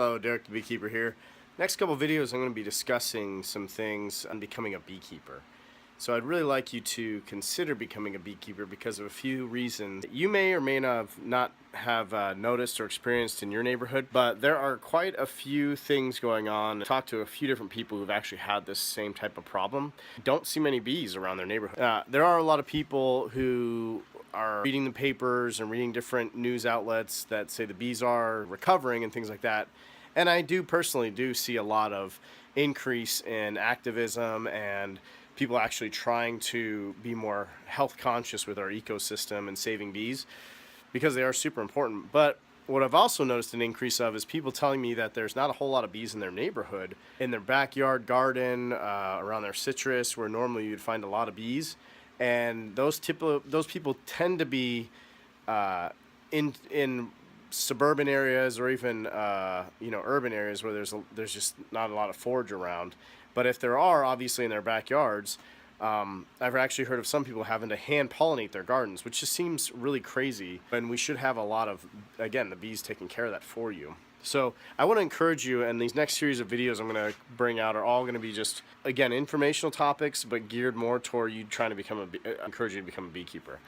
Hello, Derek the Beekeeper here. Next couple videos I'm going to be discussing some things on becoming a beekeeper. So I'd really like you to consider becoming a beekeeper because of a few reasons that you may or may not have noticed or experienced in your neighborhood, but there are quite a few things going on. I talked to a few different people who've actually had this same type of problem. Don't see many bees around their neighborhood. There are a lot of people who are reading the papers and reading different news outlets that say the bees are recovering and things like that. And I do personally see a lot of increase in activism and people actually trying to be more health conscious with our ecosystem and saving bees because they are super important. But what I've also noticed an increase of is people telling me that there's not a whole lot of bees in their neighborhood, in their backyard garden, around their citrus, where normally you'd find a lot of bees. And those people tend to be in suburban areas or even urban areas where there's just not a lot of forage around. But if there are, obviously in their backyards, I've actually heard of some people having to hand pollinate their gardens, which just seems really crazy. And we should have a lot of, again, the bees taking care of that for you. So I want to encourage you, and these next series of videos I'm going to bring out are all going to be just, again, informational topics, but geared more toward you trying to encourage you to become a beekeeper.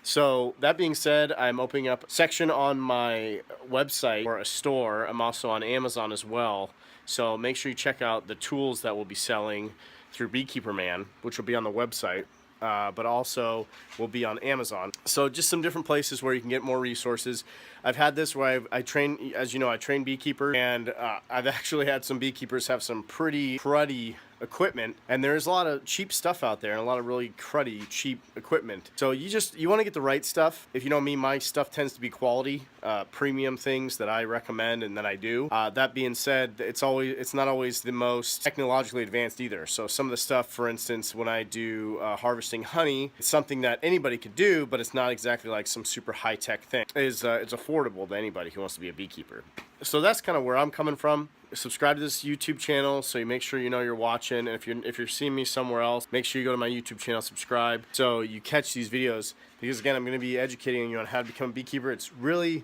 So that being said, I'm opening up a section on my website or a store. I'm also on Amazon as well. So make sure you check out the tools that we'll be selling through Beekeeper Man, which will be on the website. But also will be on Amazon. So just some different places where you can get more resources. I've had this where I train, as you know, I train beekeepers, and I've actually had some beekeepers have some pretty cruddy equipment, and there's a lot of cheap stuff out there and a lot of really cruddy cheap equipment. So you want to get the right stuff. If you know me, my stuff tends to be quality, premium things that I recommend and that I do. That being said, it's not always the most technologically advanced either. So some of the stuff, for instance, when I do harvesting honey, it's something that anybody could do, but it's not exactly like some super high-tech thing. It's affordable to anybody who wants to be a beekeeper. So that's kind of where I'm coming from. Subscribe to this YouTube channel so you make sure you know you're watching, and if you're seeing me somewhere else, make sure you go to my YouTube channel, subscribe, so you catch these videos, because again, I'm going to be educating you on how to become a beekeeper. It's really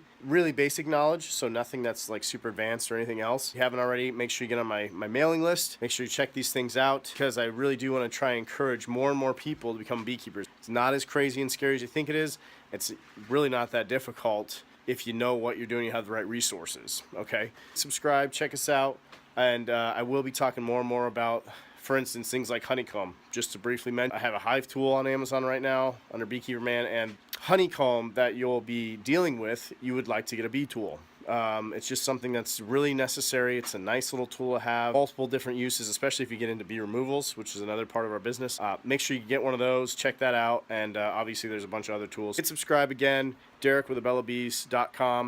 basic knowledge, so nothing that's like super advanced or anything else. If you haven't already, make sure you get on my mailing list. Make sure you check these things out, because I really do want to try and encourage more and more people to become beekeepers. It's not as crazy and scary as you think it is. It's really not that difficult if you know what you're doing, you have the right resources, okay? Subscribe, check us out, and I will be talking more and more about, for instance, things like honeycomb. Just to briefly mention, I have a hive tool on Amazon right now under Beekeeper Man, and honeycomb that you'll be dealing with, you would like to get a bee tool. It's just something that's really necessary. It's a nice little tool to have. Multiple different uses, especially if you get into bee removals, which is another part of our business. Make sure you get one of those. Check that out. And obviously, there's a bunch of other tools. Hit subscribe again. Derek with AbelloBees.com.